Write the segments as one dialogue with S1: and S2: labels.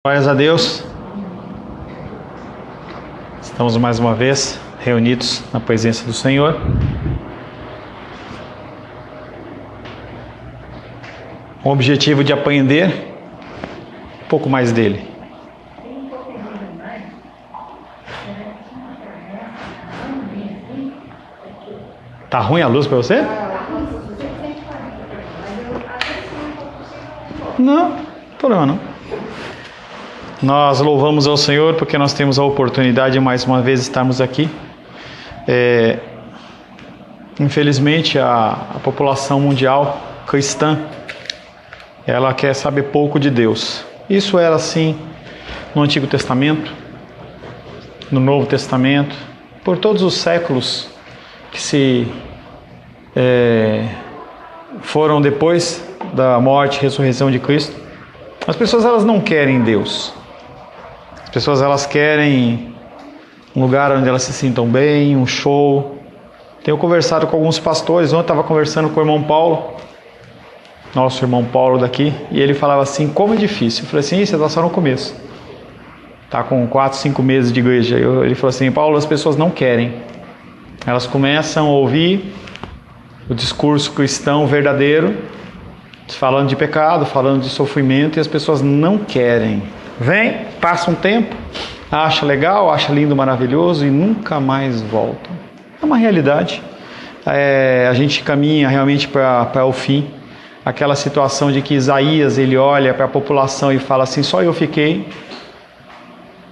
S1: Glórias a Deus, estamos mais uma vez reunidos na presença do Senhor. Com o objetivo de aprender um pouco mais dele. Tá ruim a luz para você? Não problema não. Nós louvamos ao Senhor porque nós temos a oportunidade de mais uma vez estarmos aqui. Infelizmente a população mundial cristã, ela quer saber pouco de Deus. Isso era assim no Antigo Testamento, no Novo Testamento, por todos os séculos que se foram depois da morte e ressurreição de Cristo. As pessoas elas não querem Deus. As pessoas elas querem um lugar onde elas se sintam bem, um show. Tenho conversado com alguns pastores. Ontem eu estava conversando com o irmão Paulo, nosso irmão Paulo daqui, e ele falava assim, como é difícil. Eu falei assim, você está só no começo. Está com 4, 5 meses de igreja. Ele falou assim, Paulo, as pessoas não querem. Elas começam a ouvir o discurso cristão verdadeiro, falando de pecado, falando de sofrimento, e as pessoas não querem. Vem, passa um tempo, acha legal, acha lindo, maravilhoso e nunca mais voltam. É uma realidade. A gente caminha realmente para o fim. Aquela situação de que Isaías ele olha para a população e fala assim, só eu fiquei,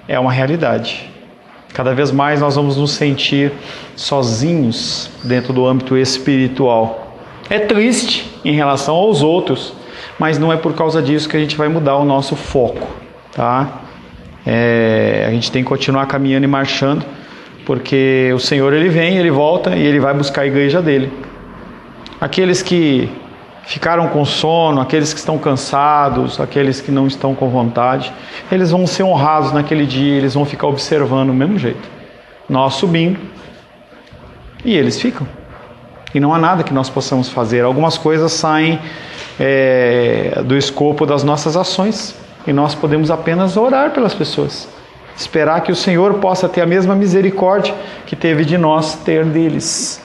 S1: é uma realidade. Cada vez mais nós vamos nos sentir sozinhos dentro do âmbito espiritual. É triste em relação aos outros, mas não é por causa disso que a gente vai mudar o nosso foco, tá? A gente tem que continuar caminhando e marchando, porque o Senhor ele vem, ele volta e ele vai buscar a igreja dele. Aqueles que ficaram com sono, aqueles que estão cansados, aqueles que não estão com vontade, eles vão ser honrados naquele dia, eles vão ficar observando do mesmo jeito. Nós subindo e eles ficam. E não há nada que nós possamos fazer. Algumas coisas saem do escopo das nossas ações. E nós podemos apenas orar pelas pessoas. Esperar que o Senhor possa ter a mesma misericórdia que teve de nós, ter deles.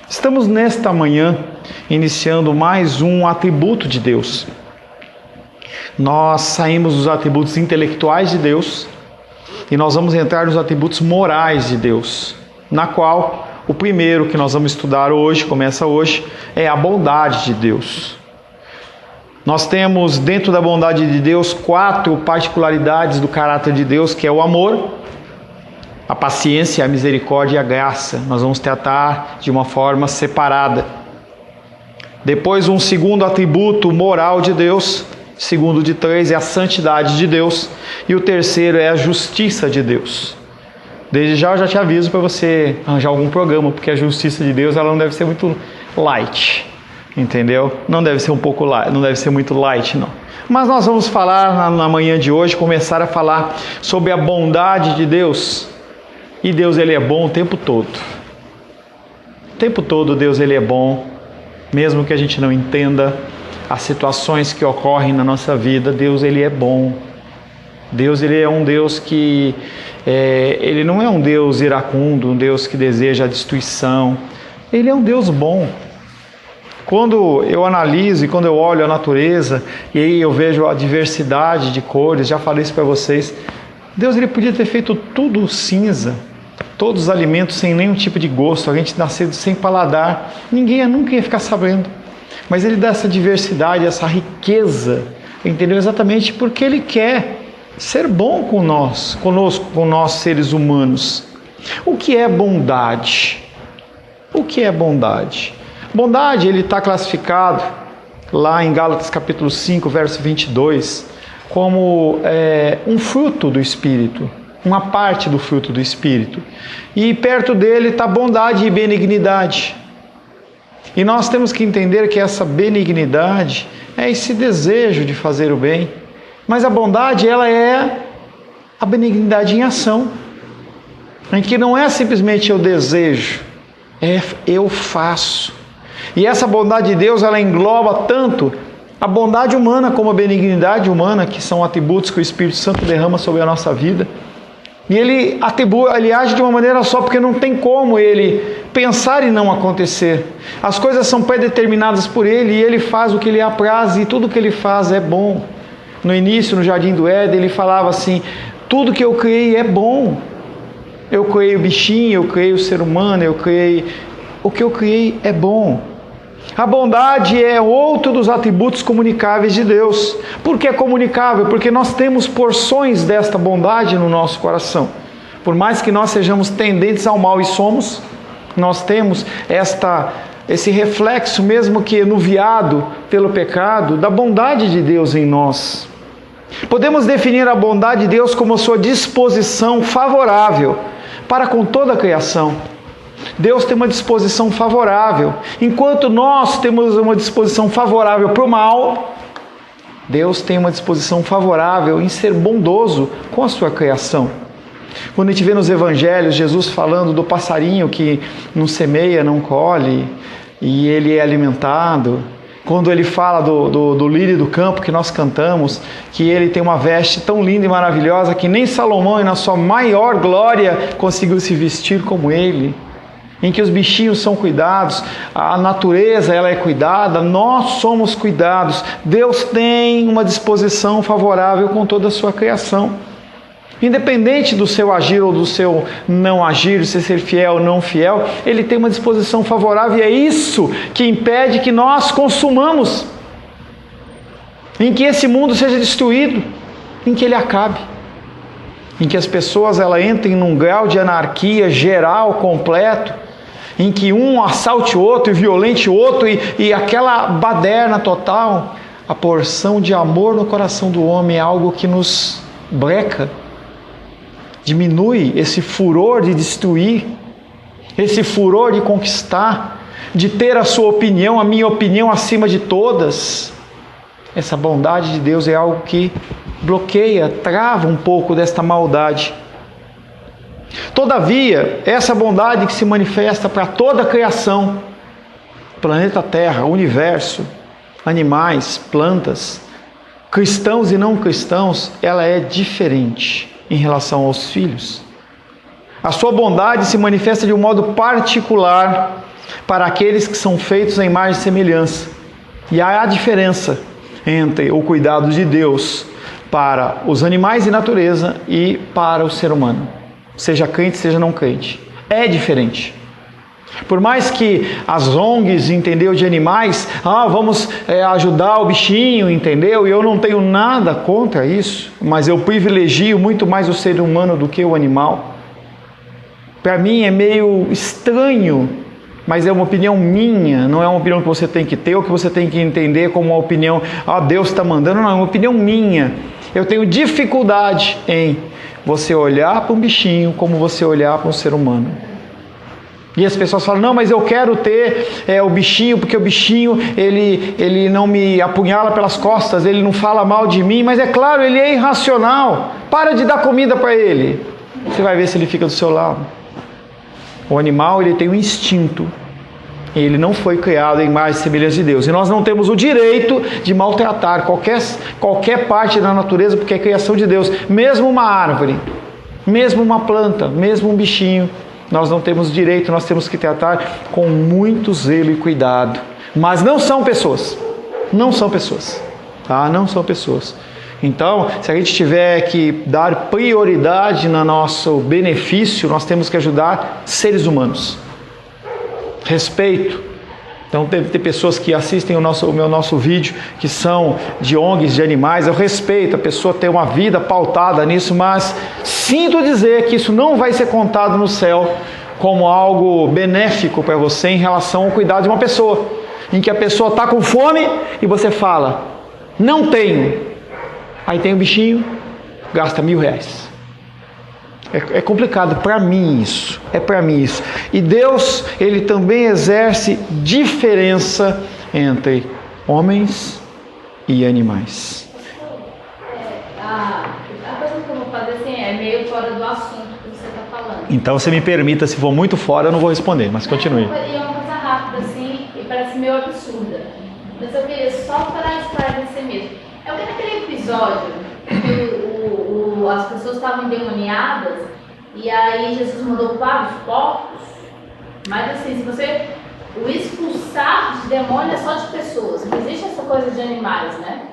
S1: Estamos nesta manhã iniciando mais um atributo de Deus. Nós saímos dos atributos intelectuais de Deus e nós vamos entrar nos atributos morais de Deus, na qual o primeiro que nós vamos estudar hoje, começa hoje, é a bondade de Deus. Nós temos dentro da bondade de Deus 4 particularidades do caráter de Deus, que é o amor, a paciência, a misericórdia e a graça. Nós vamos tratar de uma forma separada. Depois um segundo atributo moral de Deus, segundo de 3 é a santidade de Deus e o terceiro é a justiça de Deus. Desde já eu já te aviso para você arranjar algum programa, porque a justiça de Deus ela não deve ser muito light, entendeu? Não deve ser não deve ser muito light, não. Mas nós vamos falar na manhã de hoje, começar a falar sobre a bondade de Deus. E Deus ele é bom o tempo todo. O tempo todo Deus ele é bom, mesmo que a gente não entenda as situações que ocorrem na nossa vida, Deus ele é bom. Deus ele é um Deus que ele não é um Deus iracundo, um Deus que deseja a destruição. Ele é um Deus bom. Quando eu analiso e quando eu olho a natureza e aí eu vejo a diversidade de cores, já falei isso para vocês, Deus ele podia ter feito tudo cinza, todos os alimentos sem nenhum tipo de gosto, a gente nascendo sem paladar, ninguém nunca ia ficar sabendo. Mas ele dá essa diversidade, essa riqueza, entendeu? Exatamente porque ele quer ser bom conosco, com nós seres humanos. O que é bondade? O que é bondade? Bondade, ele está classificado lá em Gálatas capítulo 5, verso 22, como um fruto do Espírito, uma parte do fruto do Espírito. E perto dele está bondade e benignidade. E nós temos que entender que essa benignidade é esse desejo de fazer o bem. Mas a bondade, ela é a benignidade em ação. Em que não é simplesmente eu desejo, é eu faço. E essa bondade de Deus, ela engloba tanto A bondade humana como a benignidade humana, que são atributos que o Espírito Santo derrama sobre a nossa vida. E ele age de uma maneira só, porque não tem como ele pensar e não acontecer. As coisas são predeterminadas por ele e ele faz o que lhe apraz e tudo que ele faz é bom. No início, no Jardim do Éden, ele falava assim: tudo que eu criei é bom. Eu criei o bichinho, eu criei o ser humano, o que eu criei é bom. A bondade é outro dos atributos comunicáveis de Deus. Por que é comunicável? Porque nós temos porções desta bondade no nosso coração. Por mais que nós sejamos tendentes ao mal, e somos, nós temos esse reflexo, mesmo que enuviado pelo pecado, da bondade de Deus em nós. Podemos definir a bondade de Deus como sua disposição favorável para com toda a criação. Deus tem uma disposição favorável. Enquanto nós temos uma disposição favorável para o mal, Deus tem uma disposição favorável em ser bondoso com a sua criação. Quando a gente vê nos evangelhos Jesus falando do passarinho que não semeia, não colhe, e ele é alimentado. Quando ele fala do lírio do campo que nós cantamos, que ele tem uma veste tão linda e maravilhosa que nem Salomão, na sua maior glória, conseguiu se vestir como ele. Em que os bichinhos são cuidados, a natureza ela é cuidada, nós somos cuidados. Deus tem uma disposição favorável com toda a sua criação. Independente do seu agir ou do seu não agir, de ser fiel ou não fiel, Ele tem uma disposição favorável e é isso que impede que nós consumamos, em que esse mundo seja destruído, em que ele acabe, em que as pessoas entrem num grau de anarquia geral, completo, em que um assalte o outro e violente o outro e aquela baderna total. A porção de amor no coração do homem é algo que nos breca, diminui esse furor de destruir, esse furor de conquistar, de ter a sua opinião, a minha opinião acima de todas. Essa bondade de Deus é algo que bloqueia, trava um pouco desta maldade. Todavia, essa bondade que se manifesta para toda a criação, planeta Terra, universo, animais, plantas, cristãos e não cristãos, ela é diferente em relação aos filhos. A sua bondade se manifesta de um modo particular para aqueles que são feitos à imagem e semelhança. E há a diferença entre o cuidado de Deus para os animais e natureza e para o ser humano. Seja crente, seja não crente. É diferente. Por mais que as ONGs, entendeu, de animais, vamos ajudar o bichinho, entendeu? E eu não tenho nada contra isso, mas eu privilegio muito mais o ser humano do que o animal. Para mim é meio estranho, mas é uma opinião minha, não é uma opinião que você tem que ter ou que você tem que entender como uma opinião, Deus está mandando, não, é uma opinião minha. Eu tenho dificuldade em você olhar para um bichinho como você olhar para um ser humano. E as pessoas falam, não, mas eu quero ter o bichinho, porque o bichinho ele não me apunhala pelas costas, ele não fala mal de mim, mas é claro, ele é irracional. Para de dar comida para ele. Você vai ver se ele fica do seu lado. O animal, ele tem um instinto. Ele não foi criado em imagem e semelhança de Deus. E nós não temos o direito de maltratar qualquer parte da natureza, porque é criação de Deus. Mesmo uma árvore, mesmo uma planta, mesmo um bichinho, nós não temos direito, nós temos que tratar com muito zelo e cuidado. Mas não são pessoas. Não são pessoas. Tá? Não são pessoas. Então, se a gente tiver que dar prioridade no nosso benefício, nós temos que ajudar seres humanos. Respeito. Então tem pessoas que assistem o meu nosso vídeo, que são de ONGs de animais. Eu respeito, a pessoa tem uma vida pautada nisso, mas sinto dizer que isso não vai ser contado no céu como algo benéfico para você em relação ao cuidado de uma pessoa, em que a pessoa está com fome e você fala, não tenho. Aí tem um bichinho, gasta R$1.000. É complicado para mim isso, é para mim isso. E Deus, Ele também exerce diferença entre homens e animais.
S2: A pergunta que eu vou fazer assim, é meio fora do assunto que você está falando.
S1: Então você me permita, se for muito fora eu não vou responder, mas continue.
S2: E é uma coisa rápida assim, e parece meio absurda. Mas eu queria só para esclarecer mesmo. É porque naquele episódio que as pessoas estavam endemoniadas e aí Jesus mandou vários porcos. Mas assim, se você... O expulsar de demônio é só de pessoas. Não existe essa coisa de animais, né?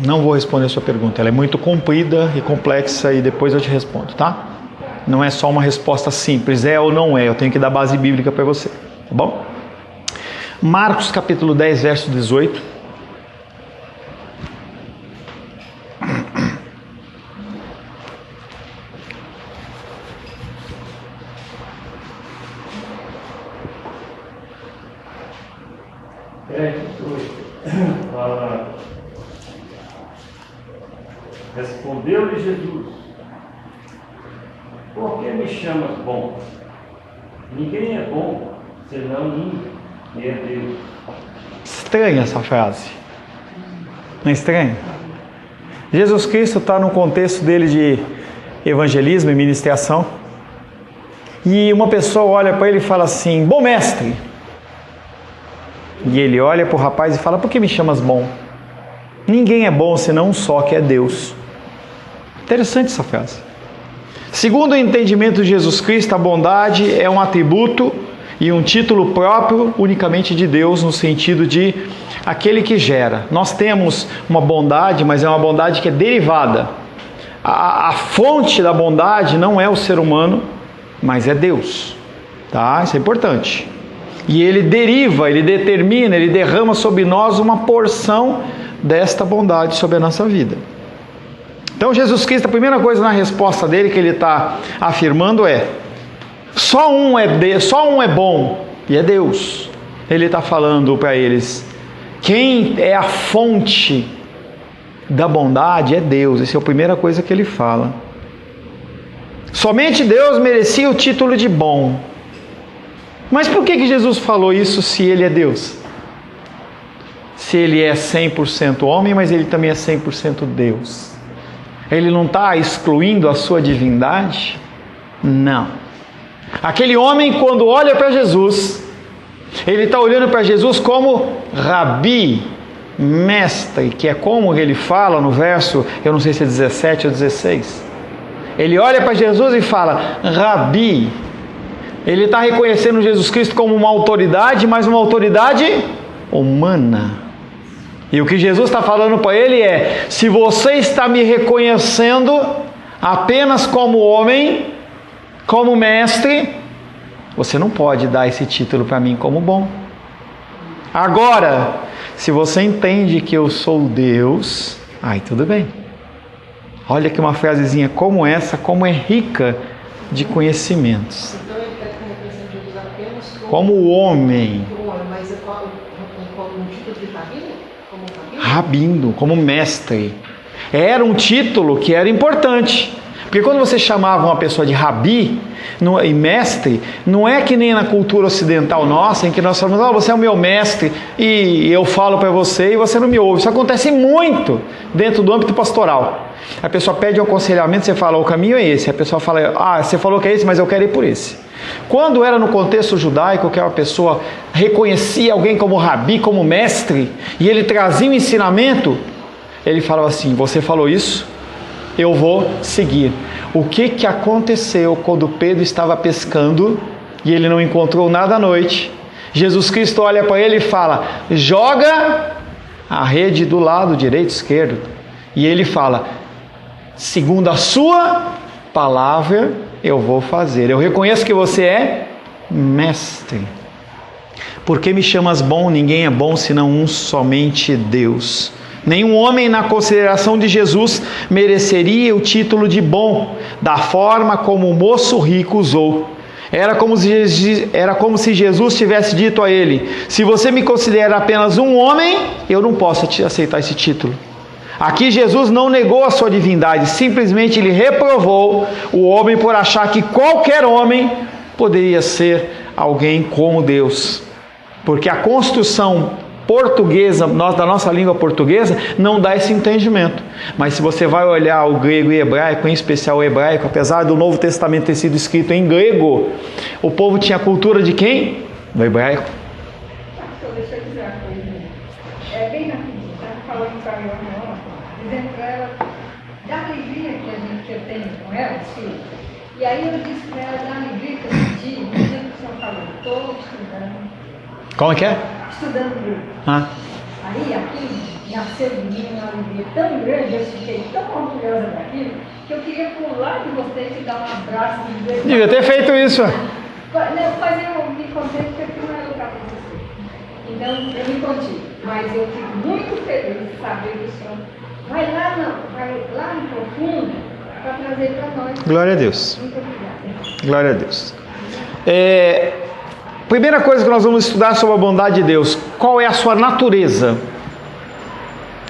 S1: Não vou responder a sua pergunta. Ela é muito comprida e complexa e depois eu te respondo, tá? Não é só uma resposta simples, é ou não é. Eu tenho que dar base bíblica para você, tá bom? Marcos capítulo 10, verso 18.
S3: Respondeu-lhe Jesus: por que me chamas bom? Ninguém é bom, senão um, e é Deus.
S1: Estranha essa frase. Não é estranho? Jesus Cristo está no contexto dele de evangelismo e ministração. E uma pessoa olha para ele e fala assim: bom mestre. E ele olha para o rapaz e fala: por que me chamas bom? Ninguém é bom senão um só, que é Deus. Interessante essa frase. Segundo o entendimento de Jesus Cristo, a bondade é um atributo e um título próprio unicamente de Deus, no sentido de aquele que gera. Nós temos uma bondade, mas é uma bondade que é derivada. A fonte da bondade não é o ser humano, mas é Deus. Tá? Isso é importante. E ele deriva, ele determina, ele derrama sobre nós uma porção desta bondade sobre a nossa vida. Então Jesus Cristo, a primeira coisa na resposta dele que ele está afirmando é: só um é bom, e é Deus. Ele está falando para eles: quem é a fonte da bondade é Deus. Essa é a primeira coisa que ele fala. Somente Deus merecia o título de bom. Mas por que Jesus falou isso se ele é Deus? Se ele é 100% homem, mas ele também é 100% Deus. Ele não está excluindo a sua divindade? Não. Aquele homem, quando olha para Jesus, ele está olhando para Jesus como Rabi, mestre, que é como ele fala no verso, eu não sei se é 17 ou 16. Ele olha para Jesus e fala: Rabi. Ele está reconhecendo Jesus Cristo como uma autoridade, mas uma autoridade humana. E o que Jesus está falando para ele é: se você está me reconhecendo apenas como homem, como mestre, você não pode dar esse título para mim como bom. Agora, se você entende que eu sou Deus, aí tudo bem. Olha que uma frasezinha como essa, como é rica de conhecimentos.
S4: Então ele está representando Jesus apenas
S1: como homem.
S4: Mas como um título de rabino? Como rabino?
S1: Rabino, como mestre. Era um título que era importante. Porque quando você chamava uma pessoa de rabi e mestre, não é que nem na cultura ocidental nossa, em que nós falamos: oh, você é o meu mestre e eu falo para você e você não me ouve. Isso acontece muito dentro do âmbito pastoral. A pessoa pede um aconselhamento, você fala: o caminho é esse. A pessoa fala: ah, você falou que é esse, mas eu quero ir por esse. Quando era no contexto judaico, que uma pessoa reconhecia alguém como rabi, como mestre, e ele trazia um ensinamento, ele falava assim: você falou isso, eu vou seguir. O que aconteceu quando Pedro estava pescando e ele não encontrou nada à noite? Jesus Cristo olha para ele e fala: joga a rede do lado direito, esquerdo. E ele fala: segundo a sua palavra eu vou fazer. Eu reconheço que você é mestre. Por que me chamas bom? Ninguém é bom senão um, somente Deus. Nenhum homem, na consideração de Jesus, mereceria o título de bom, da forma como o moço rico usou. Era como se Jesus tivesse dito a ele: se você me considera apenas um homem, eu não posso aceitar esse título. Aqui Jesus não negou a sua divindade, simplesmente ele reprovou o homem por achar que qualquer homem poderia ser alguém como Deus. Porque a construção portuguesa, da nossa língua portuguesa, não dá esse entendimento. Mas se você vai olhar o grego e hebraico, em especial o hebraico, apesar do Novo Testamento ter sido escrito em grego, o povo tinha a cultura de quem? Do hebraico.
S5: uma coisinha. É bem rapidinho, estava falando para a minha irmã, dizendo para ela da alegria que eu tenho com ela, os filhos. E aí eu disse para ela da alegria que eu senti no dia que o senhor falou, estou estudando.
S1: Como é que é?
S5: Estudando grego. Aí aquilo nasceu de mim uma alegria tão grande, eu fiquei tão orgulhosa daquilo, que eu queria pular de vocês e dar um abraço e dizer.
S1: Devia ter feito isso.
S5: Não, mas eu me contei porque aqui não é lugar para você. Então eu me contive. Mas eu fico muito feliz de saber que o senhor vai lá no profundo para trazer para nós.
S1: Glória a Deus.
S5: Muito obrigada.
S1: Glória a Deus. Primeira coisa que nós vamos estudar sobre a bondade de Deus, qual é a sua natureza?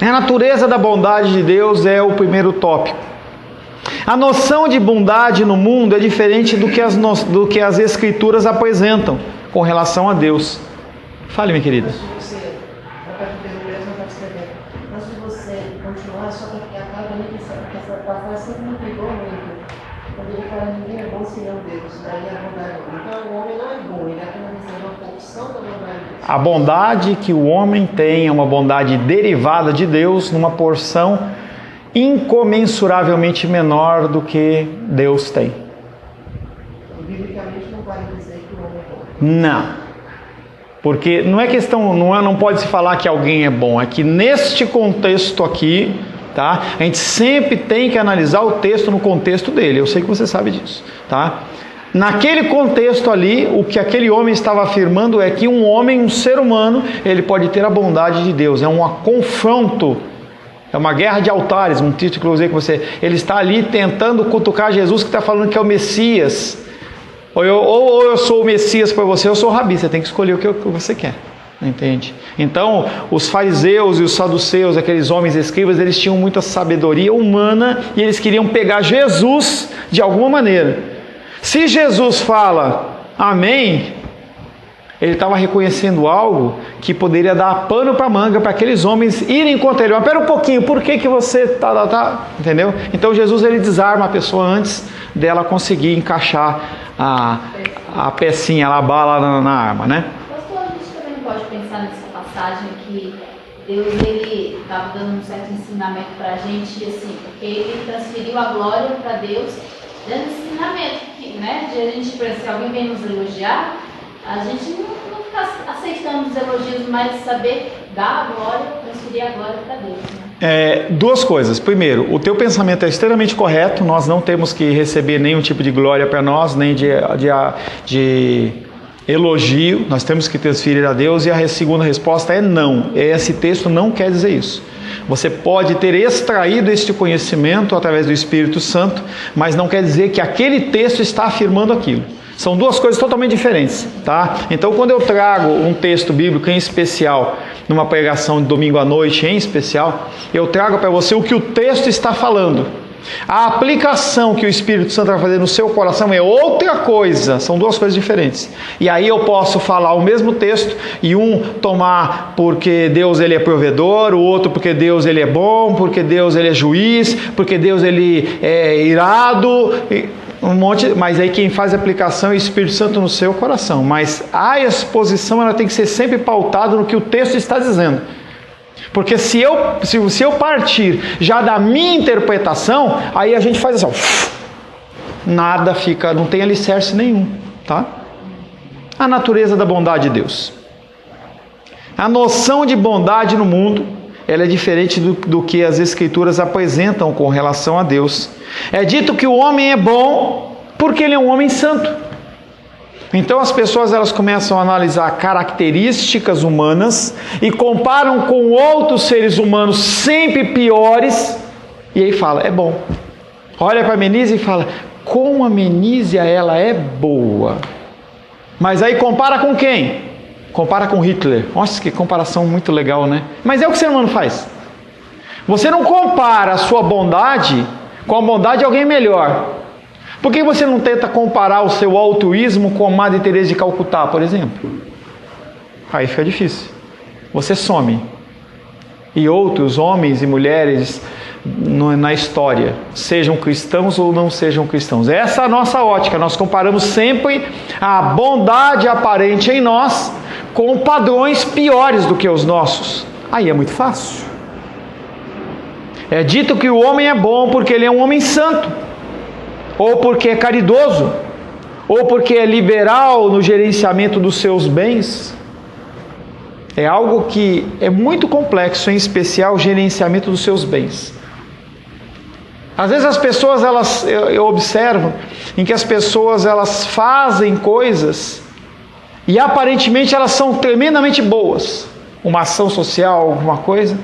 S1: A natureza da bondade de Deus é o primeiro tópico. A noção de bondade no mundo é diferente do que as Escrituras apresentam com relação a Deus. Fale, minha querida.
S4: Mas se você continuar, só que acaba que essa palavra sempre me pegou muito. Quando ele fala ninguém é bom senão Deus, daí a bondade. Então o homem não é bom, ele é apenas uma porção da bondade de Deus.
S1: A bondade que o homem tem é uma bondade derivada de Deus numa porção incomensuravelmente menor do que Deus tem.
S4: Biblicamente não vale dizer que o homem é bom.
S1: Não. Porque não é questão, não pode se falar que alguém é bom, é que neste contexto aqui, tá? A gente sempre tem que analisar o texto no contexto dele. Eu sei que você sabe disso, tá? Naquele contexto ali, o que aquele homem estava afirmando é que um homem, um ser humano, ele pode ter a bondade de Deus. É um confronto, é uma guerra de altares, um título que eu usei com você. Ele está ali tentando cutucar Jesus, que está falando que é o Messias. Ou eu sou o Messias para você, ou eu sou o Rabi. Você tem que escolher o que você quer. Entende? Então, os fariseus e os saduceus, aqueles homens escribas, eles tinham muita sabedoria humana e eles queriam pegar Jesus de alguma maneira. Se Jesus fala amém, ele estava reconhecendo algo que poderia dar pano para manga para aqueles homens irem contra ele. Mas espera um pouquinho, por que você tá? Entendeu? Então Jesus ele desarma a pessoa antes dela conseguir encaixar a pecinha, a bala na arma, né?
S2: Pastor, a gente também não pode pensar nessa passagem que Deus ele estava dando um certo ensinamento para a gente, assim, porque ele transferiu a glória para Deus, dando ensinamento, né? De a gente, se alguém vem nos elogiar, a gente não ficar aceitando os elogios, mas saber dar a glória, transferir a glória para Deus, né?
S1: Duas coisas. Primeiro, o teu pensamento é extremamente correto. Nós não temos que receber nenhum tipo de glória para nós, nem de elogio. Nós temos que transferir a Deus. E a segunda resposta é não. Esse texto não quer dizer isso. Você pode ter extraído este conhecimento através do Espírito Santo, mas não quer dizer que aquele texto está afirmando aquilo. São duas coisas totalmente diferentes, tá? Então, quando eu trago um texto bíblico em especial, numa pregação de domingo à noite em especial, eu trago para você o que o texto está falando. A aplicação que o Espírito Santo vai fazer no seu coração é outra coisa, são duas coisas diferentes. E aí eu posso falar o mesmo texto e um tomar porque Deus ele é provedor, o outro porque Deus ele é bom, porque Deus ele é juiz, porque Deus ele é irado, mas aí quem faz a aplicação é o Espírito Santo no seu coração. Mas a exposição ela tem que ser sempre pautada no que o texto está dizendo. Porque se eu partir já da minha interpretação, aí a gente faz assim, nada fica, não tem alicerce nenhum, tá? A natureza da bondade de Deus. A noção de bondade no mundo, ela é diferente do que as Escrituras apresentam com relação a Deus. É dito que o homem é bom porque ele é um homem santo. Então as pessoas elas começam a analisar características humanas e comparam com outros seres humanos sempre piores e aí fala, é bom. Olha para a Menísia e fala, como a Menísia ela é boa. Mas aí compara com quem? Compara com Hitler. Nossa, que comparação muito legal, né? Mas é o que o ser humano faz. Você não compara a sua bondade com a bondade de alguém melhor. Por que você não tenta comparar o seu altruísmo com a Madre Teresa de Calcutá, por exemplo? Aí fica difícil. Você some. E outros homens e mulheres na história, sejam cristãos ou não sejam cristãos. Essa é a nossa ótica. Nós comparamos sempre a bondade aparente em nós com padrões piores do que os nossos. Aí é muito fácil. É dito que o homem é bom porque ele é um homem santo, ou porque é caridoso, ou porque é liberal no gerenciamento dos seus bens. É algo que é muito complexo, em especial o gerenciamento dos seus bens. Às vezes as pessoas, eu observo, em que as pessoas elas fazem coisas e aparentemente elas são tremendamente boas. Uma ação social, alguma coisa.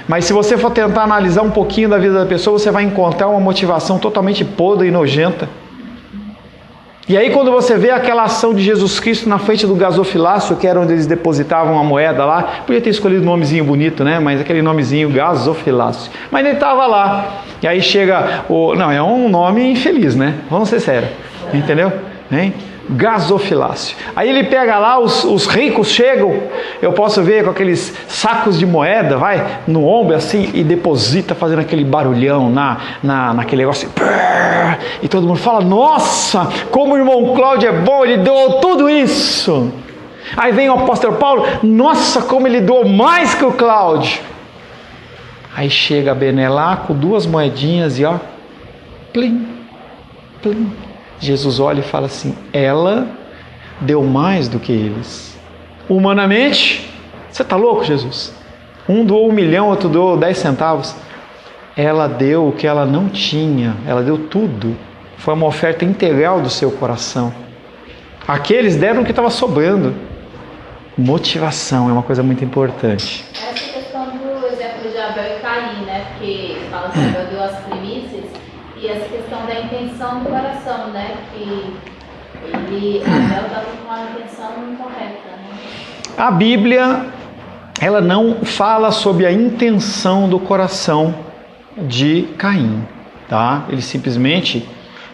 S1: Mas se você for tentar analisar um pouquinho da vida da pessoa, você vai encontrar uma motivação totalmente podre e nojenta. E aí quando você vê aquela ação de Jesus Cristo na frente do gasofilácio, que era onde eles depositavam a moeda lá, podia ter escolhido um nomezinho bonito, né? Mas aquele nomezinho gasofilácio. Mas ele estava lá. E aí chega não, é um nome infeliz, né? Vamos ser sérios. Entendeu? Hein? Gasofilácio. Aí ele pega lá, os ricos chegam, eu posso ver com aqueles sacos de moeda, vai no ombro assim e deposita fazendo aquele barulhão naquele negócio. E todo mundo fala: nossa, como o irmão Cláudio é bom, ele doou tudo isso. Aí vem o apóstolo Paulo: nossa, como ele doou mais que o Cláudio. Aí chega a Bené lá com 2 moedinhas e ó, plim, plim. Jesus olha e fala assim: ela deu mais do que eles. Humanamente, você está louco, Jesus? Um doou 1 milhão, outro doou 10 centavos. Ela deu o que ela não tinha, ela deu tudo. Foi uma oferta integral do seu coração. Aqueles deram o que estava sobrando. Motivação é uma coisa muito importante.
S2: Essa questão do exemplo de Abel e Caim, né? Porque fala que Abel deu as primícias. E essa questão da intenção do coração, né? Que Abel estava com uma intenção incorreta, né?
S1: A Bíblia, ela não fala sobre a intenção do coração de Caim, tá? Ele simplesmente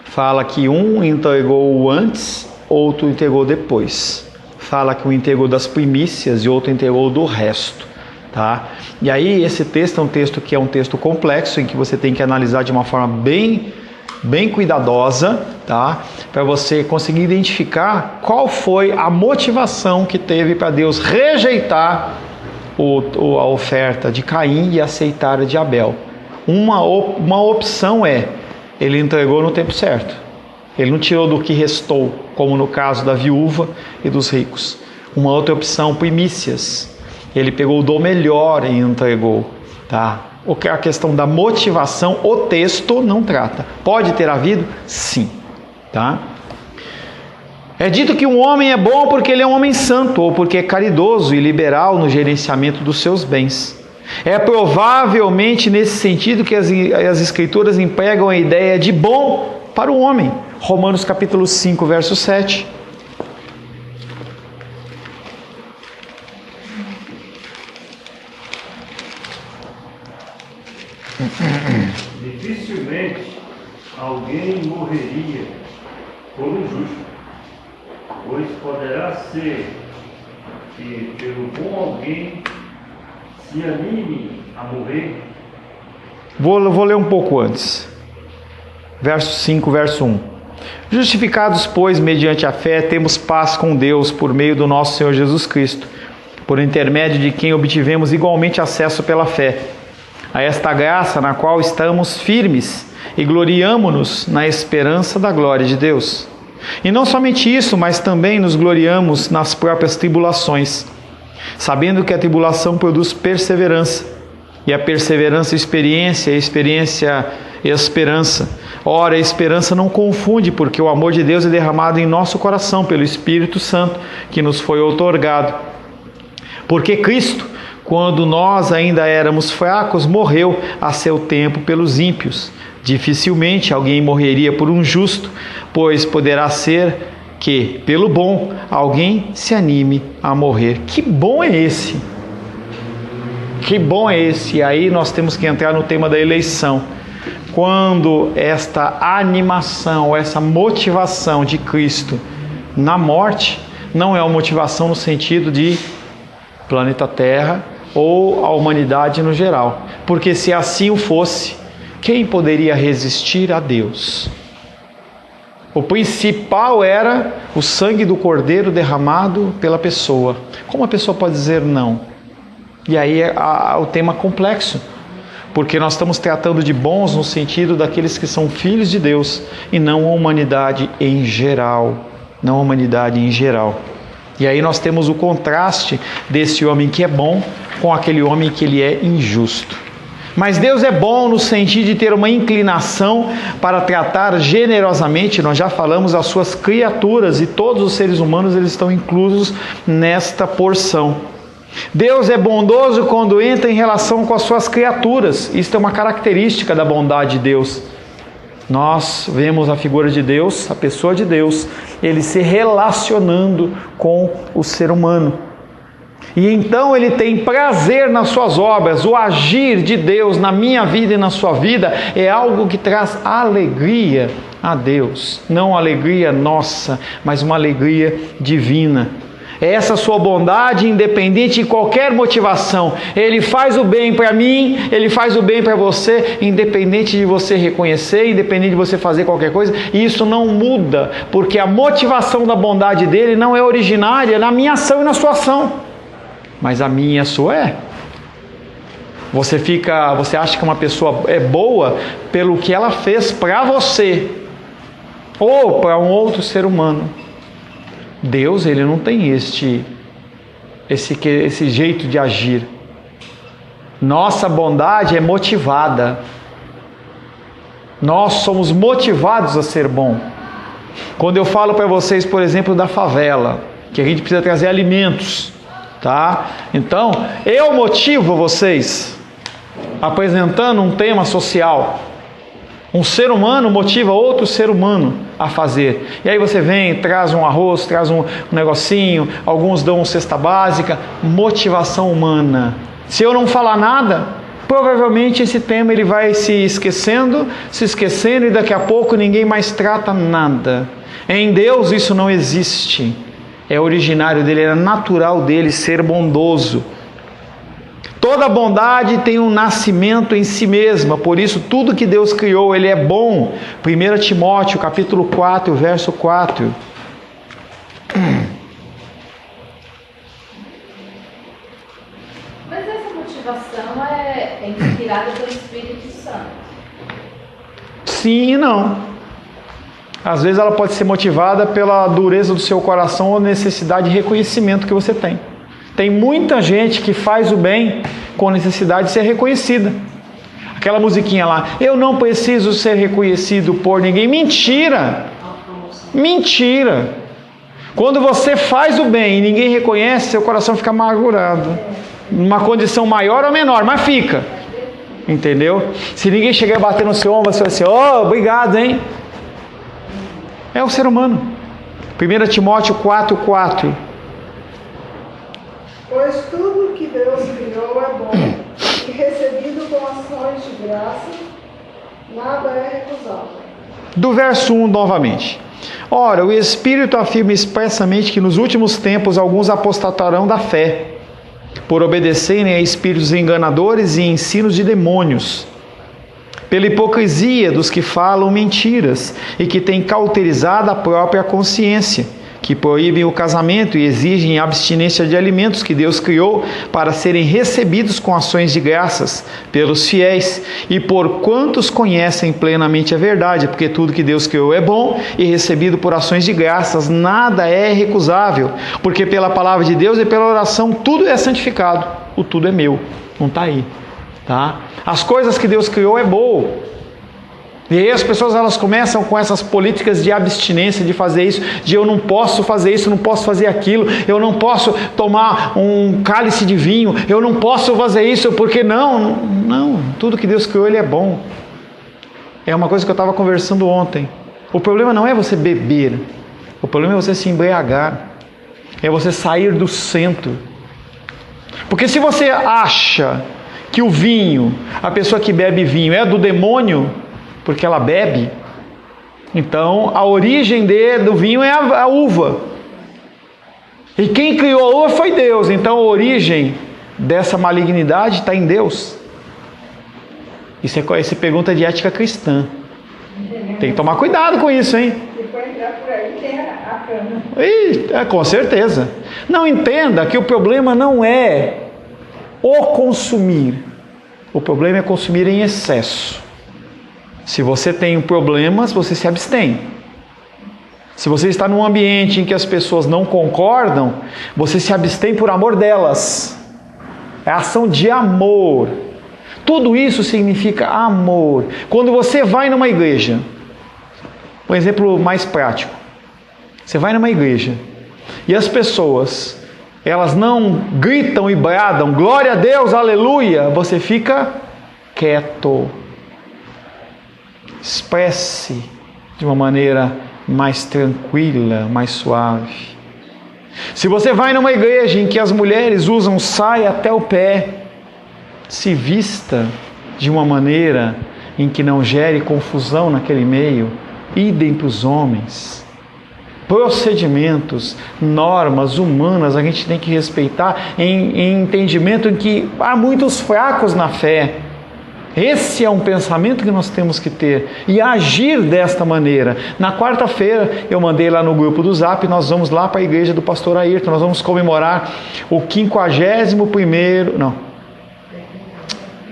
S1: fala que um entregou antes, outro entregou depois. Fala que um entregou das primícias e outro entregou do resto. Tá? E aí esse texto é um texto que é um texto complexo, em que você tem que analisar de uma forma bem cuidadosa, tá? Para você conseguir identificar qual foi a motivação que teve para Deus rejeitar a oferta de Caim e aceitar a de Abel. Uma opção é: ele entregou no tempo certo, ele não tirou do que restou, como no caso da viúva e dos ricos. Uma outra opção: primícias. Ele pegou do melhor e entregou, tá? O que é a questão da motivação, o texto não trata. Pode ter havido? Sim, tá? É dito que um homem é bom porque ele é um homem santo, ou porque é caridoso e liberal no gerenciamento dos seus bens. É provavelmente nesse sentido que as escrituras empregam a ideia de bom para o homem. Romanos capítulo 5, verso 7.
S3: Dificilmente alguém morreria por um justo, pois poderá ser que pelo bom alguém se anime a morrer.
S1: Vou ler um pouco antes. Verso 5, verso 1. Justificados, pois, mediante a fé, temos paz com Deus por meio do nosso Senhor Jesus Cristo, por intermédio de quem obtivemos igualmente acesso pela fé a esta graça na qual estamos firmes e gloriamo-nos na esperança da glória de Deus. E não somente isso, mas também nos gloriamos nas próprias tribulações, sabendo que a tribulação produz perseverança, e a perseverança experiência, e a experiência esperança. Ora, a esperança não confunde, porque o amor de Deus é derramado em nosso coração pelo Espírito Santo que nos foi outorgado. Porque Cristo, quando nós ainda éramos fracos, morreu a seu tempo pelos ímpios. Dificilmente alguém morreria por um justo, pois poderá ser que, pelo bom, alguém se anime a morrer. Que bom é esse? Que bom é esse? E aí nós temos que entrar no tema da eleição. Quando esta animação, essa motivação de Cristo na morte, não é uma motivação no sentido de planeta Terra ou a humanidade no geral. Porque se assim o fosse, quem poderia resistir a Deus? O principal era o sangue do cordeiro derramado pela pessoa. Como a pessoa pode dizer não? E aí é o tema complexo, porque nós estamos tratando de bons no sentido daqueles que são filhos de Deus e não a humanidade em geral. Não a humanidade em geral. E aí nós temos o contraste desse homem que é bom com aquele homem que ele é injusto. Mas Deus é bom no sentido de ter uma inclinação para tratar generosamente, nós já falamos, as suas criaturas, e todos os seres humanos eles estão inclusos nesta porção. Deus é bondoso quando entra em relação com as suas criaturas. Isso é uma característica da bondade de Deus. Nós vemos a figura de Deus, a pessoa de Deus, ele se relacionando com o ser humano. E então ele tem prazer nas suas obras. O agir de Deus na minha vida e na sua vida é algo que traz alegria a Deus. Não alegria nossa, mas uma alegria divina. É essa sua bondade independente de qualquer motivação. Ele faz o bem para mim, ele faz o bem para você, independente de você reconhecer, independente de você fazer qualquer coisa. E isso não muda, porque a motivação da bondade dele não é originária na minha ação e na sua ação. Mas a minha e a sua é. Você acha que uma pessoa é boa pelo que ela fez para você ou para um outro ser humano. Deus, ele não tem esse jeito de agir. Nossa bondade é motivada. Nós somos motivados a ser bom. Quando eu falo para vocês, por exemplo, da favela, que a gente precisa trazer alimentos, tá? Então, eu motivo vocês apresentando um tema social. Um ser humano motiva outro ser humano a fazer. E aí você vem, traz um arroz, traz um negocinho, alguns dão uma cesta básica. Motivação humana. Se eu não falar nada, provavelmente esse tema ele vai se esquecendo, e daqui a pouco ninguém mais trata nada. Em Deus isso não existe. É originário dele, é natural dele ser bondoso. Toda bondade tem um nascimento em si mesma, por isso tudo que Deus criou, ele é bom. 1 Timóteo, capítulo 4, verso 4.
S2: Mas essa motivação é inspirada pelo Espírito Santo.
S1: Sim e não. Às vezes ela pode ser motivada pela dureza do seu coração ou necessidade de reconhecimento que você tem. Tem muita gente que faz o bem com necessidade de ser reconhecida. Aquela musiquinha lá, eu não preciso ser reconhecido por ninguém. Mentira! Mentira! Quando você faz o bem e ninguém reconhece, seu coração fica amargurado. Numa condição maior ou menor, mas fica. Entendeu? Se ninguém chegar e bater no seu ombro, você vai assim, obrigado, hein? É o ser humano. 1 Timóteo 4:4.
S4: Pois tudo que Deus criou é bom, e recebido com ações de graça, nada é recusável.
S1: Do verso 1 novamente. Ora, o Espírito afirma expressamente que nos últimos tempos alguns apostatarão da fé, por obedecerem a espíritos enganadores e ensinos de demônios, pela hipocrisia dos que falam mentiras e que têm cauterizado a própria consciência, que proíbem o casamento e exigem abstinência de alimentos que Deus criou para serem recebidos com ações de graças pelos fiéis e por quantos conhecem plenamente a verdade, porque tudo que Deus criou é bom e recebido por ações de graças, nada é recusável, porque pela palavra de Deus e pela oração tudo é santificado, o tudo é meu, não está aí, tá? As coisas que Deus criou é boa. E aí as pessoas elas começam com essas políticas de abstinência, de fazer isso, de eu não posso fazer isso, não posso fazer aquilo, eu não posso tomar um cálice de vinho, eu não posso fazer isso, porque não, tudo que Deus criou ele é bom. É uma coisa que eu estava conversando ontem. O problema não é você beber, o problema é você se embriagar, é você sair do centro. Porque se você acha que o vinho, a pessoa que bebe vinho é do demônio, porque ela bebe, então a origem do vinho é a uva. E quem criou a uva foi Deus, então a origem dessa malignidade está em Deus. Isso é pergunta de ética cristã. Tem que tomar cuidado com isso, hein?
S5: Se for entrar por aí tem a cana.
S1: Com certeza. Não, entenda que o problema não é o consumir. O problema é consumir em excesso. Se você tem problemas, você se abstém. Se você está num ambiente em que as pessoas não concordam, você se abstém por amor delas. É ação de amor. Tudo isso significa amor. Quando você vai numa igreja, um exemplo mais prático. Você vai numa igreja e as pessoas, elas não gritam e bradam, glória a Deus, aleluia. Você fica quieto. Expresse de uma maneira mais tranquila, mais suave. Se você vai numa igreja em que as mulheres usam saia até o pé, se vista de uma maneira em que não gere confusão naquele meio. Idem para os homens. Procedimentos, normas humanas a gente tem que respeitar em entendimento em que há muitos fracos na fé. Esse é um pensamento que nós temos que ter e agir desta maneira. Na quarta-feira eu mandei lá no grupo do Zap, nós vamos lá para a igreja do pastor Ayrton, nós vamos comemorar o 501º, não,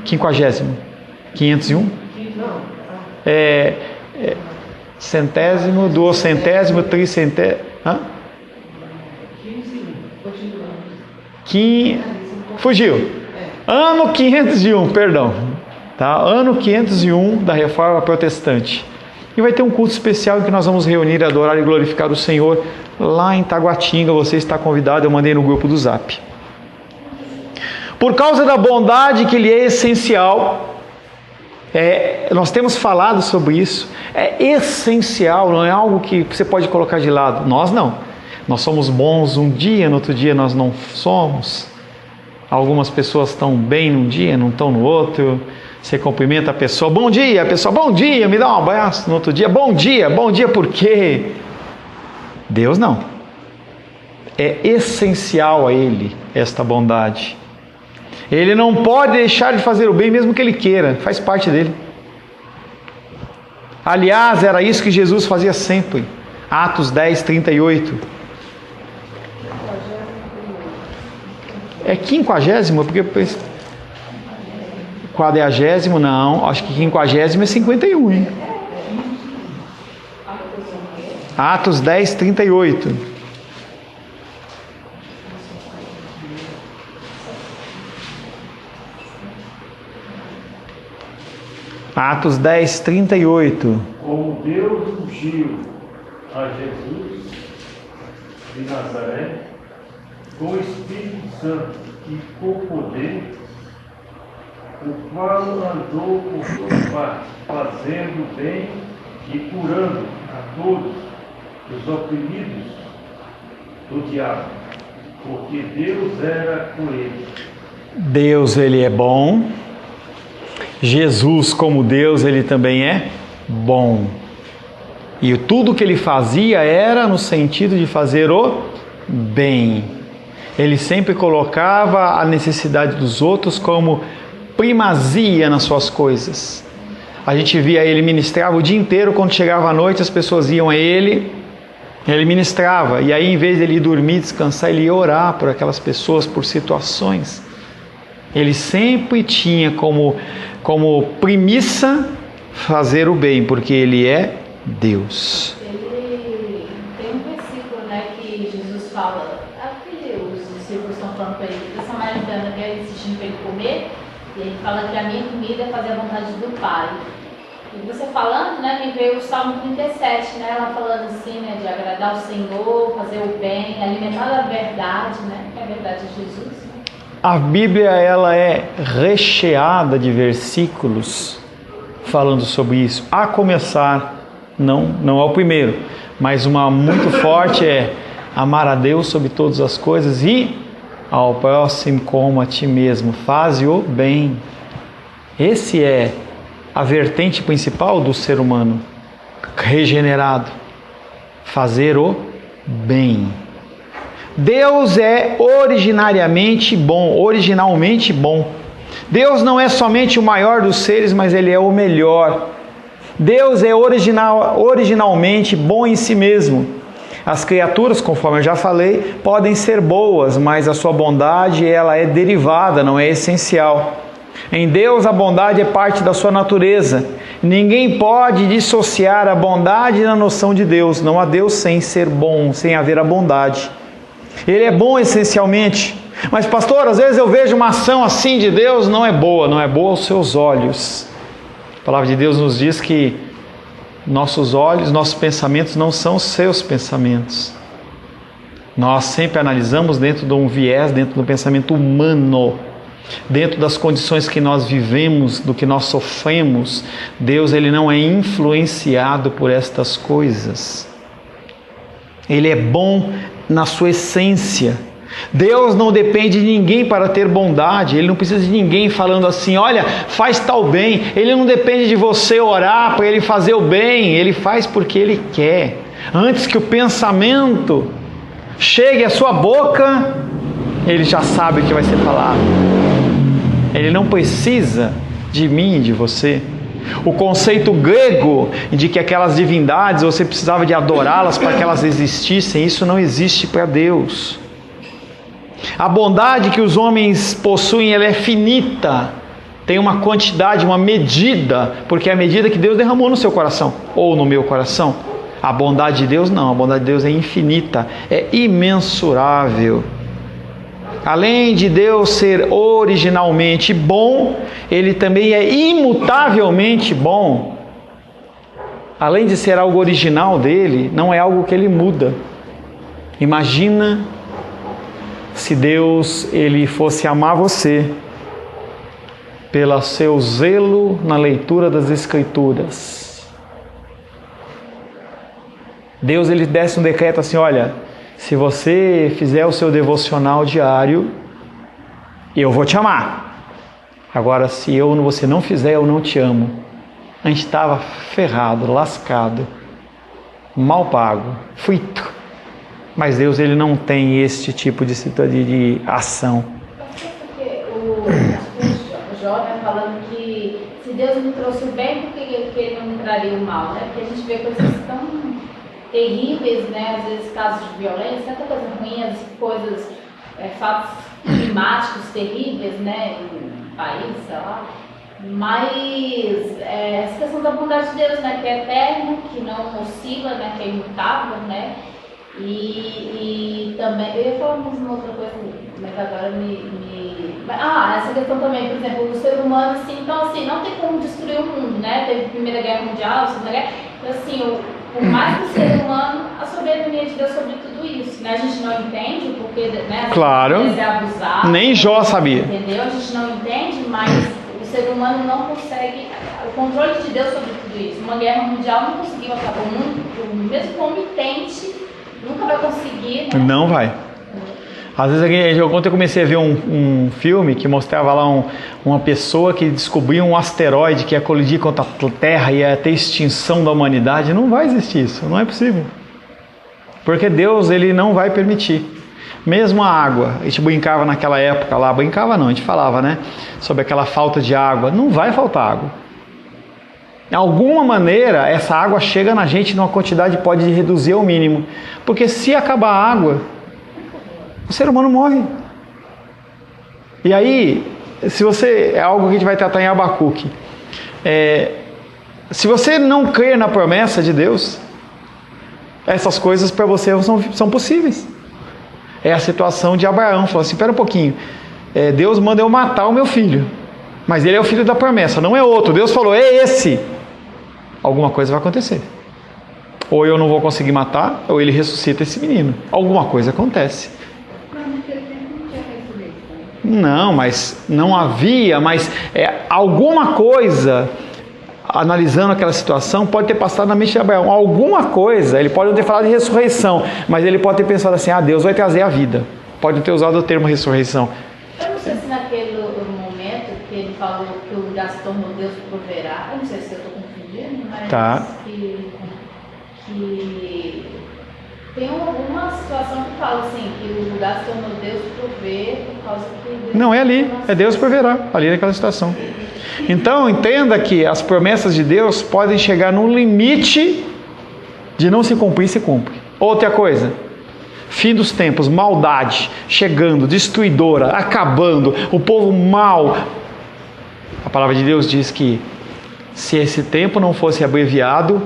S1: 501? Centésimo, duocentésimo, tricentésimo. Fugiu. Ano 501, perdão. Tá? Ano 501 da Reforma Protestante. E vai ter um culto especial em que nós vamos reunir, adorar e glorificar o Senhor lá em Taguatinga. Você está convidado, eu mandei no grupo do Zap. Por causa da bondade que lhe é essencial, nós temos falado sobre isso, é essencial, não é algo que você pode colocar de lado. Nós não. Nós somos bons um dia, no outro dia nós não somos. Algumas pessoas estão bem num dia, não estão no outro. Você cumprimenta a pessoa, bom dia, a pessoa, bom dia, me dá um abraço. No outro dia, bom dia por quê? Deus não. É essencial a Ele esta bondade. Ele não pode deixar de fazer o bem mesmo que Ele queira, faz parte dele. Aliás, era isso que Jesus fazia sempre. Atos 10, 38. É 50º? Porque quadragésimo, não. Acho que 50º é 51, hein? Atos 10, 38. Atos 10, 38.
S3: Como Deus ungiu a Jesus de Nazaré com o Espírito Santo e com poder, o qual andou por todas partes, fazendo bem e curando a todos os oprimidos do diabo, porque Deus era com ele.
S1: Deus, Ele é bom. Jesus, como Deus, Ele também é bom. E tudo que Ele fazia era no sentido de fazer o bem. Ele sempre colocava a necessidade dos outros como primazia nas suas coisas. A gente via Ele ministrava o dia inteiro, quando chegava a noite as pessoas iam a Ele ministrava. E aí, em vez de Ele ir dormir, descansar, Ele ia orar por aquelas pessoas, por situações. Ele sempre tinha como premissa fazer o bem, porque Ele é Deus.
S2: Ele tem um versículo, né, que Jesus fala, que os discípulos estão falando para ele, a samaritana quer insistindo para ele comer, e ele fala que a minha comida é fazer a vontade do Pai. E você falando, né, me veio o Salmo 37, né, ela falando assim, né, de agradar o Senhor, fazer o bem, alimentar a verdade, né, que a verdade é Jesus.
S1: A Bíblia, ela é recheada de versículos falando sobre isso. A começar, não é o primeiro, mas uma muito forte é amar a Deus sobre todas as coisas e ao próximo como a ti mesmo. Faze o bem. Esse é a vertente principal do ser humano regenerado. Fazer o bem. Deus é originalmente bom. Deus não é somente o maior dos seres, mas Ele é o melhor. Deus é originalmente bom em si mesmo. As criaturas, conforme eu já falei, podem ser boas, mas a sua bondade ela é derivada, não é essencial. Em Deus a bondade é parte da sua natureza. Ninguém pode dissociar a bondade da noção de Deus. Não há Deus sem ser bom, sem haver a bondade. Ele é bom essencialmente. Mas pastor, às vezes eu vejo uma ação assim de Deus, não é boa aos seus olhos. A palavra de Deus nos diz que nossos olhos, nossos pensamentos não são os seus pensamentos. Nós sempre analisamos dentro de um viés, dentro do pensamento humano, dentro das condições que nós vivemos, do que nós sofremos. Deus ele não é influenciado por estas coisas. Ele é bom na sua essência. Deus não depende de ninguém para ter bondade. Ele não precisa de ninguém falando assim, olha, faz tal bem. Ele não depende de você orar para Ele fazer o bem. Ele faz porque Ele quer. Antes que o pensamento chegue à sua boca, Ele já sabe o que vai ser falado. Ele não precisa de mim e de você. O conceito grego de que aquelas divindades você precisava de adorá-las para que elas existissem, isso não existe para Deus. A bondade que os homens possuem, ela é finita, tem uma quantidade, uma medida, porque é a medida que Deus derramou no seu coração, ou no meu coração. A bondade de Deus não, a bondade de Deus é infinita, é imensurável. Além de Deus ser originalmente bom, Ele também é imutavelmente bom. Além de ser algo original dele, não é algo que Ele muda. Imagina se Deus ele fosse amar você pelo seu zelo na leitura das Escrituras. Deus ele desse um decreto assim, olha, se você fizer o seu devocional diário, eu vou te amar. Agora, se você não fizer, eu não te amo. A gente estava ferrado, lascado, mal pago, frito. Mas Deus ele não tem este tipo de ação.
S2: Porque o jovem falando que se Deus me trouxe o bem, por que Ele não me traria o mal? Né? Porque a gente vê coisas tão terríveis, né? Às vezes casos de violência, tanta coisa ruim, as coisas, fatos climáticos terríveis, né? Em país, sei lá. Mas essa questão da bondade de Deus, né? Que é eterno, que não oscila, né? Que é imutável, né? E também, eu ia falar uma outra coisa, mas agora essa questão também, por exemplo, do ser humano, assim, então assim, não tem como destruir o mundo, né? Teve a Primeira Guerra Mundial, Segunda Guerra, então assim, por mais que o ser humano, a soberania de Deus sobre tudo isso, né? A gente não entende, porque, né?
S1: Claro,
S2: é abusado,
S1: nem Jó sabia.
S2: Entendeu? A gente não entende, mas o ser humano não consegue, o controle de Deus sobre tudo isso. Uma guerra mundial não conseguiu acabar o mundo, mesmo que o homem tente, nunca vai conseguir, né?
S1: Não vai. Às vezes, ontem eu comecei a ver um filme que mostrava lá uma pessoa que descobriu um asteroide que ia colidir contra a Terra e ia ter extinção da humanidade. Não vai existir isso, não é possível. Porque Deus ele não vai permitir. Mesmo a água, a gente brincava naquela época lá, brincava não, a gente falava, né? Sobre aquela falta de água. Não vai faltar água. De alguma maneira, essa água chega na gente numa quantidade que pode reduzir ao mínimo. Porque se acabar a água, o ser humano morre. E aí, se você... É algo que a gente vai tratar em Abacuque. Se você não crer na promessa de Deus, essas coisas para você são possíveis. É a situação de Abraão. Falou assim, espera um pouquinho. Deus manda eu matar o meu filho. Mas ele é o filho da promessa, não é outro. Deus falou, é esse. Alguma coisa vai acontecer. Ou eu não vou conseguir matar, ou ele ressuscita esse menino. Alguma coisa acontece. Não, mas não havia, mas alguma coisa, analisando aquela situação, pode ter passado na mente de Abraão. Alguma coisa, ele pode não ter falado de ressurreição, mas ele pode ter pensado assim, Deus vai trazer a vida. Pode ter usado o termo ressurreição.
S2: Eu não sei se naquele momento que ele falou que o Gastão meu Deus proverá, eu não sei se eu estou confundindo, mas
S1: tá.
S2: que tem uma situação que fala assim, que o Gastão meu Deus provê por causa que...
S1: Não, é ali, é Deus proverá, ali naquela situação. Então entenda que as promessas de Deus podem chegar num limite de não se cumprir, se cumpre. Outra coisa, fim dos tempos, maldade chegando, destruidora, acabando, o povo mau. A palavra de Deus diz que se esse tempo não fosse abreviado,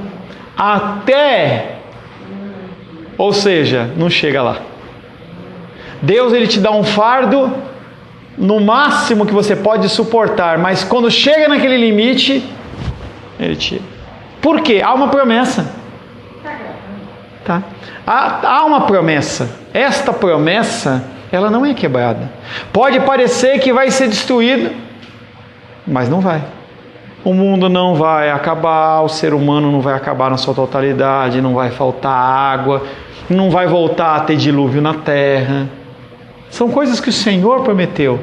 S1: até, ou seja, não chega lá. Deus, ele te dá um fardo no máximo que você pode suportar, mas quando chega naquele limite, ele tira. Por quê? Há uma promessa. Tá? Há uma promessa. Esta promessa, ela não é quebrada. Pode parecer que vai ser destruída, mas não vai. O mundo não vai acabar, o ser humano não vai acabar na sua totalidade, não vai faltar água, não vai voltar a ter dilúvio na terra. São coisas que o Senhor prometeu.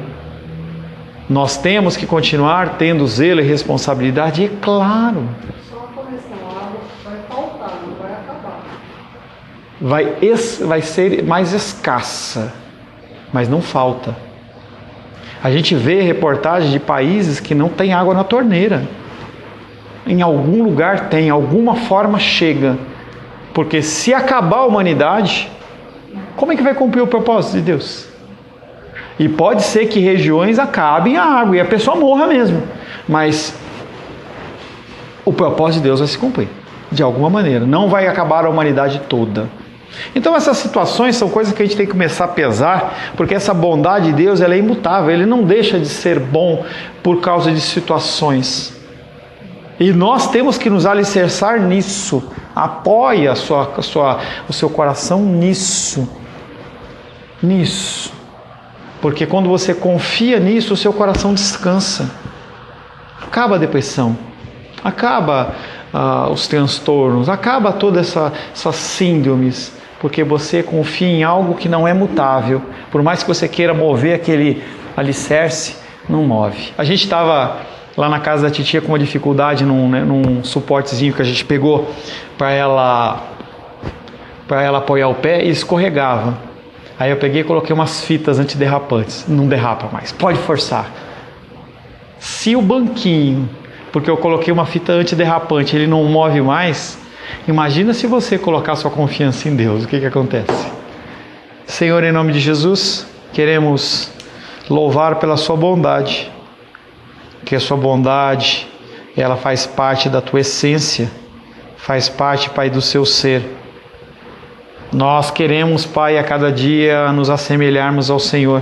S1: Nós temos que continuar tendo zelo e responsabilidade, e claro.
S4: Só uma correção, a água vai faltar, não vai acabar.
S1: Vai ser mais escassa, mas não falta. A gente vê reportagens de países que não tem água na torneira. Em algum lugar tem, alguma forma chega. Porque se acabar a humanidade, como é que vai cumprir o propósito de Deus? E pode ser que regiões acabem a água e a pessoa morra mesmo. Mas o propósito de Deus vai se cumprir, de alguma maneira. Não vai acabar a humanidade toda. Então essas situações são coisas que a gente tem que começar a pesar, porque essa bondade de Deus, ela é imutável. Ele não deixa de ser bom por causa de situações. E nós temos que nos alicerçar nisso. Apoie o seu coração nisso. Nisso. Porque quando você confia nisso, o seu coração descansa. Acaba a depressão. Acaba os transtornos. Acaba todas essas síndromes. Porque você confia em algo que não é mutável. Por mais que você queira mover aquele alicerce, não move. A gente estava lá na casa da titia com uma dificuldade num suportezinho que a gente pegou para ela apoiar o pé e escorregava. Aí eu peguei e coloquei umas fitas antiderrapantes. Não derrapa mais, pode forçar. Se o banquinho, porque eu coloquei uma fita antiderrapante, ele não move mais, imagina se você colocar sua confiança em Deus, o que acontece? Senhor, em nome de Jesus, queremos louvar pela sua bondade, que a sua bondade, ela faz parte da tua essência, faz parte, Pai, do seu ser. Nós queremos, Pai, a cada dia nos assemelharmos ao Senhor.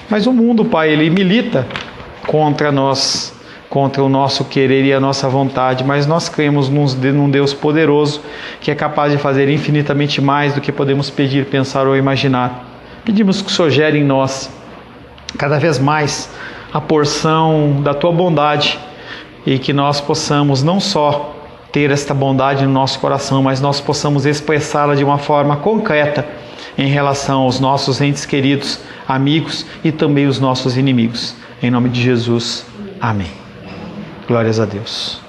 S1: Mas o mundo, Pai, ele milita contra nós, contra o nosso querer e a nossa vontade. Mas nós cremos num Deus poderoso que é capaz de fazer infinitamente mais do que podemos pedir, pensar ou imaginar. Pedimos que o Senhor gere em nós cada vez mais a porção da tua bondade e que nós possamos não só ter esta bondade no nosso coração, mas nós possamos expressá-la de uma forma concreta em relação aos nossos entes queridos, amigos e também os nossos inimigos. Em nome de Jesus, amém. Glórias a Deus.